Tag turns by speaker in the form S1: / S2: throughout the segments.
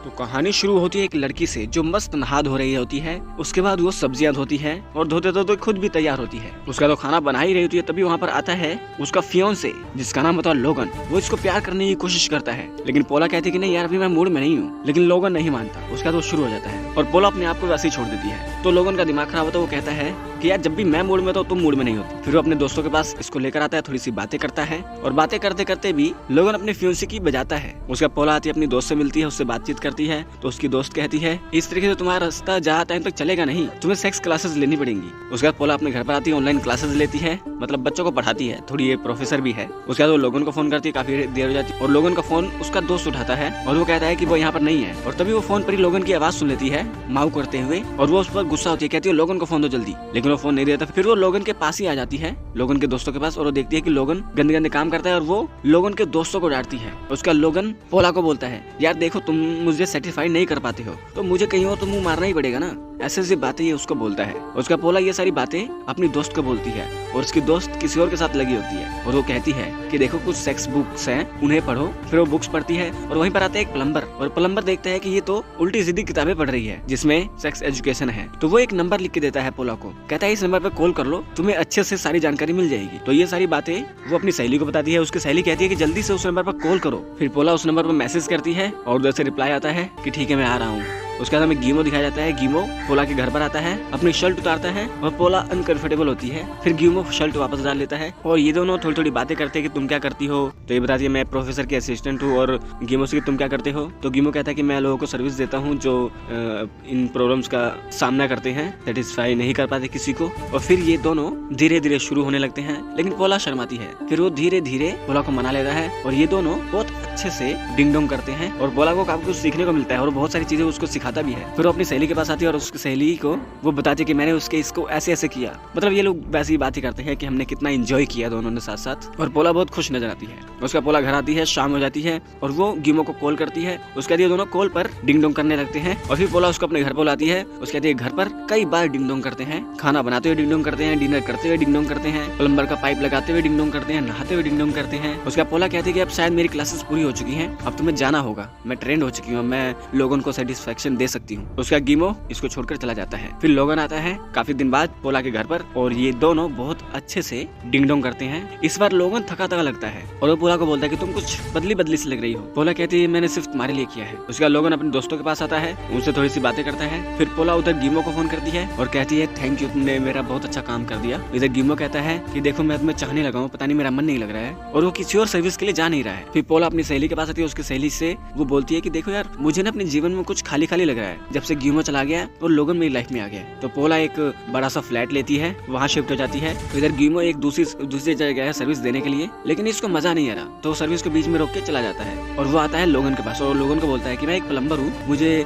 S1: तो कहानी शुरू होती है एक लड़की से जो मस्त नहा धो रही होती है। उसके बाद वो सब्जियां धोती है और धोते धोते खुद भी तैयार होती है। उसका तो खाना बना ही रही होती है, तभी वहाँ पर आता है उसका फियोंसे जिसका नाम होता है लोगन। वो इसको प्यार करने की कोशिश करता है, लेकिन पोला कहती है कि नहीं यार अभी मैं मूड में नहीं हूँ। लेकिन लोगन नहीं मानता। उसके बाद वो शुरू हो जाता है और पोला अपने आप को वैसे ही छोड़ देती है। तो लोगन का दिमाग खराब होता है। वो कहता है कि यार जब भी मैं मूड में तो तुम मूड में नहीं होती। फिर वो अपने दोस्तों के पास इसको लेकर आता है, थोड़ी सी बातें करता है और बातें करते करते भी लोगन अपने फियोंसे की बजाता है। उसका पोला आती है, अपनी दोस्त से मिलती है, उससे बातचीत करती है। तो उसकी दोस्त कहती है इस तरीके से तुम्हारा रास्ता जहाँ टाइम तक चलेगा नहीं, तुम्हें सेक्स क्लासेस लेनी पड़ेंगी। उसके बाद पोला अपने घर पर आती है, ऑनलाइन क्लासेस लेती है, मतलब बच्चों को पढ़ाती है, थोड़ी ये प्रोफेसर भी है। उसके बाद वो लोगन को फोन करती है, काफी देर हो जाती है और लोगन का फोन उसका दोस्त उठाता है और वो कहता है कि वो यहाँ पर नहीं है। और तभी वो फोन पर ही लोगन की आवाज सुन लेती है माऊ करते हुए और वो उस पर गुस्सा होती है, कहती है लोगन को फोन दो जल्दी। लेकिन वो फोन नहीं देता। फिर वो लोगन के पास ही आ जाती है, लोगन के दोस्तों के पास, और वो देखती है कि लोगन गंदे गंदे काम करता है और वो लोगन के दोस्तों को डांटती है। उसका लोगन पोला को बोलता है यार देखो तुम मुझे सेटिस्फाई नहीं कर पाते हो तो मुझे कहीं और तो मुंह मारना ही पड़ेगा ना। ऐसे बातें ये उसको बोलता है। उसका पोला ये सारी बातें अपनी दोस्त को बोलती है और उसकी दोस्त किसी और के साथ लगी होती है और वो कहती है कि देखो कुछ सेक्स बुक्स हैं, उन्हें पढ़ो। फिर वो बुक्स पढ़ती है और वहीं पर आता है एक प्लम्बर और प्लम्बर देखता है कि ये तो उल्टी सीधी किताबें पढ़ रही है जिसमें सेक्स एजुकेशन है। तो वो एक नंबर लिख के देता है पोला को, कहता है इस नंबर पे कॉल कर लो, तुम्हें अच्छे से सारी जानकारी मिल जाएगी। तो ये सारी बातें वो अपनी सहेली को बताती है। उसकी सहेली कहती है कि जल्दी से उस नंबर पर कॉल करो। फिर पोला उस नंबर पर मैसेज करती है और उधर से रिप्लाई आता है कि ठीक है मैं आ रहा हूँ। उसके बाद हमें गीमो दिखाया जाता है। गीमो पोला के घर पर आता है, अपनी शर्ट उतारता है और पोला अनकंफर्टेबल होती है। फिर गीमो शर्ट वापस डाल लेता है और ये दोनों थोड़ी थोड़ी बातें करते हैं कि तुम क्या करती हो। तो ये बताती है मैं प्रोफेसर की असिस्टेंट हूँ। और गीमो से तुम क्या करते हो। तो गीमो कहता है कि मैं लोगों को सर्विस देता हूँ जो इन प्रॉब्लम्स का सामना करते हैं, सेटिस्फाई नहीं कर पाते किसी को। और फिर ये दोनों धीरे धीरे शुरू होने लगते हैं, लेकिन पोला शर्माती है। फिर वो धीरे धीरे पोला को मना लेता है और ये दोनों बहुत अच्छे से डिंग डोंग करते हैं और पोला को काफी कुछ सीखने को मिलता है और बहुत सारी चीजें उसको सिखाता भी है। फिर वो अपनी सहेली के पास आती है और उसकी सहेली को वो बताती है कि मैंने उसके इसको ऐसे ऐसे किया। मतलब ये लोग वैसी ही बातें करते हैं कि हमने कितना एंजॉय किया दोनों ने साथ साथ। और पोला बहुत खुश नजर आती है। उसका पोला घर आती है, शाम हो जाती है और वो गीमो को कॉल करती है। उसके बाद ये दोनों कॉल पर डिंग डोंग करने लगते हैं और फिर पोला उसको अपने घर बुलाती है। उसके बाद घर पर कई बार डिंग डोंग करते हैं, खाना बनाते हुए डिंग डोंग करते हैं, डिनर करते हुए डिंग डोंग करते हैं, प्लम्बर का पाइप लगाते हुए डिंग डोंग करते हैं, नहाते हुए डिंग डोंग करते हैं। उसका पोला कहते हैं कि अब शायद मेरी क्लासेस पूरी हो चुकी हैं, अब तुम्हें जाना होगा, मैं ट्रेंड हो चुकी हूँ, मैं लोगों को सेटिस्फेक्शन दे सकती हूँ। उसका गीमो इसको छोड़कर चला जाता है। फिर लोगन आता है काफी दिन बाद पोला के घर पर और ये दोनों बहुत अच्छे से डिंग डोंग करते हैं। इस बार लोगन थका थका लगता है और वो पोला को बोलता है कि तुम कुछ बदली बदली से लग रही हो। पोला कहती है मैंने सिर्फ तुम्हारे लिए किया है। उसके बाद लोगन अपने दोस्तों के पास आता है, उनसे थोड़ी सी बातें करता है। फिर पोला उधर गीमो को फोन करती है और कहती है थैंक यू, तुमने मेरा बहुत अच्छा काम कर दिया। इधर गीमो कहता है कि देखो मैं तुम्हें चाहने लगा हूँ, पता नहीं मेरा मन नहीं लग रहा है, और वो किसी और सर्विस के लिए जा नहीं रहा है। फिर पोला अपनी सहेली के पास आती है। उसकी सहेली से वो बोलती है कि देखो यार मुझे ना अपने जीवन में कुछ खाली खाली लग रहा है, जब से गीमो चला गया और लोगन मेरी लाइफ में आ गया। तो पोला एक बड़ा सा फ्लैट लेती है, वहाँ शिफ्ट हो जाती है। तो इधर गीमो एक दूसरी जगह गया है सर्विस देने के लिए, लेकिन इसको मजा नहीं आ रहा तो सर्विस को बीच में रोक के चला जाता है और वो आता है लोगन के पास और लोगन को बोलता है कि मैं एक प्लम्बर हूँ, मुझे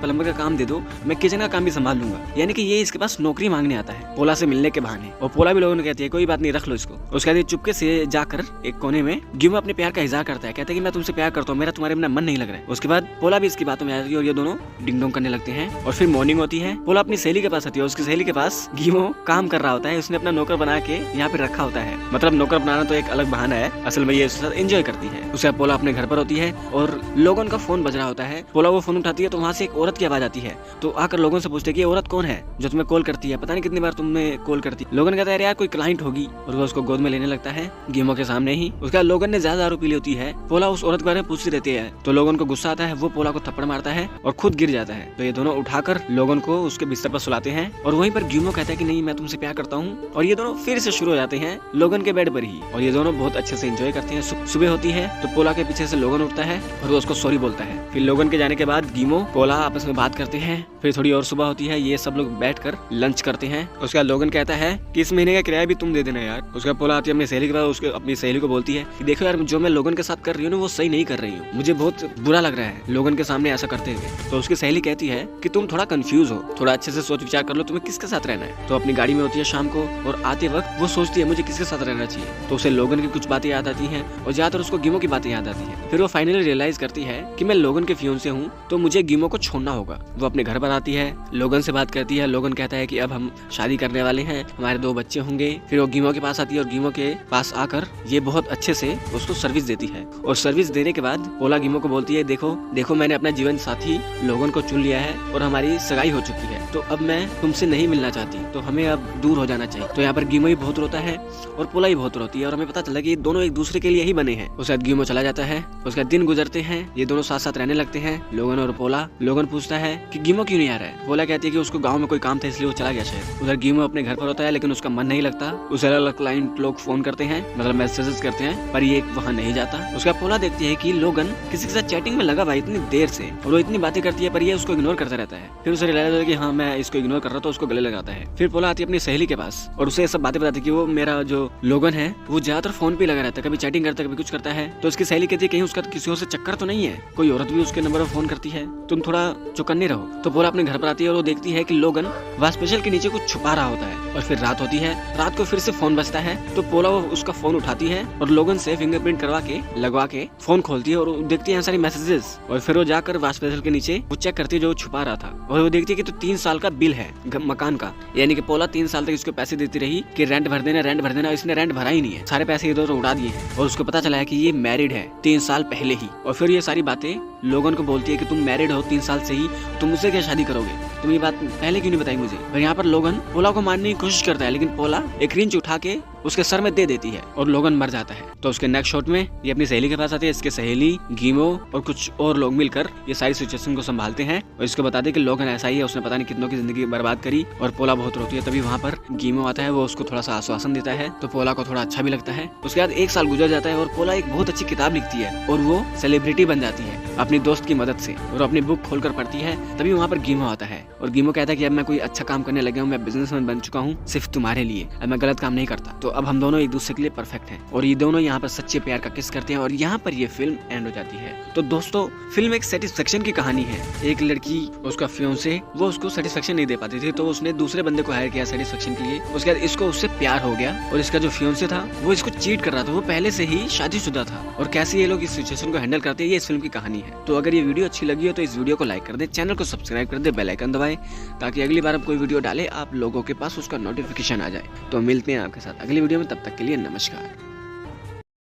S1: प्लम्बर का काम दे दो, मैं किचन का काम भी संभाल लूंगा। यानी कि ये इसके पास नौकरी मांगने आता है पोला से मिलने के बहाने। और पोला भी लोगन कहती है कोई बात नहीं, रख लो इसको। उसके बाद चुपके से जाकर एक कोने में गीमो अपने प्यार का इजहार करता है, कहता है कि मैं तुमसे प्यार करता हूँ, मेरा तुम्हारे बिना मन नहीं लग रहा है। उसके बाद पोला भी इसकी बातों में आ जाती है और ये दोनों डिंग डोंग करने लगते हैं। और फिर मॉर्निंग होती है, पोला अपनी सहेली के पास आती है। उसकी सहेली के पास गीमो काम कर रहा होता है, उसने अपना नौकर बना के यहाँ पे रखा होता है। मतलब नौकर बनाना तो एक अलग बहाना है, असल में ये उसके साथ एंजॉय करती है। उसके बाद पोला अपने घर पर होती है और लोगन का फोन बज रहा होता है। पोला वो फोन उठाती है तो वहाँ से एक औरत की आवाज आती है। तो आकर लोगों से पूछते कि ये औरत कौन है जो तुम्हें कॉल करती है, पता नहीं कितनी बार तुम्हें कॉल करती है। लोगन कहता है यार कोई क्लाइंट होगी और वो उसको गोद में लेने लगता है गीमो के सामने ही। उसके बाद लोगन ने ज्यादा दारू पी ली होती है। पोला उस औरत के बारे में पूछती रहती है तो लोगन को गुस्सा आता है, वो पोला को थप्पड़ मारता है और खुद गिर जाता है। तो ये दोनों उठाकर लोगन को उसके बिस्तर पर सुलाते हैं और वहीं पर गीमो कहता है कि नहीं मैं तुमसे प्यार करता हूँ। और ये दोनों फिर से शुरू हो जाते हैं लोगन के बेड पर ही और ये दोनों बहुत अच्छे से एंजॉय करते हैं। सुबह होती है तो पोला के पीछे से लोगन उठता है और वो उसको सॉरी बोलता है। फिर लोगन के जाने के बाद गीमो पोला आपस में बात करते हैं। फिर थोड़ी और सुबह होती है, ये सब लोग बैठकर लंच करते हैं। उसके बाद लोगन कहता है कि इस महीने का किराया भी तुम दे देना यार। उसका पोला आती है अपनी सहेली के पास, उसके अपनी सहेली को बोलती है कि देखो यार जो मैं लोगन के साथ कर रही हूँ वो सही नहीं कर रही हूँ, मुझे बहुत बुरा लग रहा है लोगन के सामने ऐसा करते हुए। तो उसकी सहेली कहती है कि तुम थोड़ा कंफ्यूज हो, थोड़ा अच्छे से सोच विचार कर लो, तुम्हें किसके साथ रहना है। तो अपनी गाड़ी में होती है शाम को और आते वक्त वो सोचती है मुझे किसके साथ रहना चाहिए। तो उसे लोगन की कुछ बातें याद आती हैं और ज्यादातर उसको गिमो की बातें याद आती है। फिर वो फाइनली रियलाइज करती है कि मैं लोगन के फियोंसे हूँ, तो मुझे गिमो को छोड़ना होगा। वो अपने घर पर आती है, लोगन से बात करती है। लोगन कहता है कि अब हम शादी करने वाले हैं, हमारे 2 बच्चे होंगे। फिर वो गिमो के पास आती है और गिमो के पास आकर ये बहुत अच्छे से उसको सर्विस देती है। और सर्विस देने के बाद पोला गिमो को बोलती है देखो मैंने अपना जीवन साथी लोगन को चुन लिया है और हमारी सगाई हो चुकी है, तो अब मैं तुमसे नहीं मिलना चाहती, तो हमें अब दूर हो जाना चाहिए। तो यहाँ पर गिमो ही बहुत रोता है और पोला ही बहुत रोती है और हमें पता चला कि ये दोनों एक दूसरे के लिए ही बने हैं। उसके बाद गिमो चला जाता है, उसके दिन गुजरते हैं, ये दोनों साथ साथ रहने लगते हैं, लोगन और पोला। लोगन पूछता है कि गिमो क्यों नहीं आ रहा है। पोला कहती है कि उसको गाँव में कोई काम था इसलिए वो चला गया शायद। उधर गिमो अपने घर पर होता है लेकिन उसका मन नहीं लगता। उसे अलग अलग क्लाइंट लोग फोन करते हैं, मतलब मैसेजेस करते हैं, पर ये वहाँ नहीं जाता। उसका पोला देखती है कि लोगन किसी के साथ चैटिंग में लगा भाई इतनी देर से और वो इतनी बातें करती है, पर ये उसको इग्नोर करता रहता है। फिर उसे रियलाइज होता है कि हाँ मैं इसको इग्नोर कर रहा, तो उसको गले लगाता है। फिर पोला आती है अपनी सहेली के पास और उसे सब बातें बताती है कि वो मेरा जो लोगन है वो ज्यादातर फोन पे लगा रहता है, कभी चैटिंग करता है, कभी कुछ करता है। तो उसकी सहेली कहती है कहीं उसका किसी और से चक्कर तो नहीं है, कोई औरत भी उसके नंबर पर फोन करती है, तुम थोड़ा चौकन्ने रहो। तो पोला अपने घर पर आती है और वो देखती है कि लोगन वॉश स्पेशल के नीचे कुछ छुपा रहा होता है। और फिर रात होती है, रात को फिर से फोन बजता है, तो पोला वो उसका फोन उठाती है और लोगन से फिंगरप्रिंट करवा के लगवा के फोन खोलती है और देखती है सारी मैसेजेस। और फिर वो जाकर वॉश स्पेशल के नीचे वो चेक करती है जो छुपा रहा था और वो देखती है कि तो 3 साल का बिल है मकान का, यानी कि पोला 3 साल तक इसको पैसे देती रही कि रेंट भर देना, इसने रेंट भरा ही नहीं है, सारे पैसे इधर उड़ा दिए हैं। और उसको पता चला है कि ये मैरिड है 3 साल पहले ही। और फिर ये सारी बातें लोगन को बोलती है कि तुम मैरिड हो 3 साल से ही, तुम मुझसे क्या शादी करोगे, तुम ये बात पहले क्यों नहीं बताई मुझे। और यहाँ पर लोगन पोला को मारने की कोशिश करता है लेकिन पोला एक रिंच उठा के उसके सर में दे देती है और लोगन मर जाता है। तो उसके नेक्स्ट शॉट में ये अपनी सहेली के पास आती है, इसके सहेली गिमो और कुछ और लोग मिलकर ये सारी सिचुएशन को संभालते हैं और इसको बताते हैं कि लोगन ऐसा ही है, उसने पता नहीं कितनों की जिंदगी बर्बाद करी। और पोला बहुत रोती है। तभी वहाँ पर गिमो आता है, वो उसको थोड़ा सा आश्वासन देता है, तो पोला को थोड़ा अच्छा भी लगता है। उसके बाद 1 साल गुजर जाता है और पोला एक बहुत अच्छी किताब लिखती है और वो सेलिब्रिटी बन जाती है अपनी दोस्त की मदद से और अपनी बुक खोलकर पढ़ती है। तभी वहाँ पर गिमो आता है और गिमो कहता है कि अब मैं कोई अच्छा काम करने लगा हूँ, मैं बिजनेसमैन बन चुका हूँ सिर्फ तुम्हारे लिए, अब मैं गलत काम नहीं करता, तो अब हम दोनों एक दूसरे के लिए परफेक्ट हैं। और ये दोनों यहाँ पर सच्चे प्यार का किस करते हैं और यहाँ पर ये फिल्म एंड हो जाती है। तो दोस्तों फिल्म एक सेटिस्फेक्शन की कहानी है। एक लड़की उसका फियोंसे वो उसको सेटिस्फेक्शन नहीं दे पाती थी, तो उसने दूसरे बंदे को हायर किया सेटिस्फेक्शन के लिए। उसके बाद इसको उससे प्यार हो गया और इसका जो फियोंसे था वो इसको चीट कर रहा था, वो पहले से ही शादीशुदा था। और कैसे ये लोग इस सिचुएशन को हैंडल करते हैं ये इस फिल्म की कहानी है। तो अगर ये वीडियो अच्छी लगी हो तो इस वीडियो को लाइक कर दे, चैनल को सब्सक्राइब कर दे, बेल आइकन दबाएं ताकि अगली बार आप कोई वीडियो डाले आप लोगों के पास उसका नोटिफिकेशन आ जाए। तो मिलते हैं आपके साथ अगली वीडियो में, तब तक के लिए नमस्कार।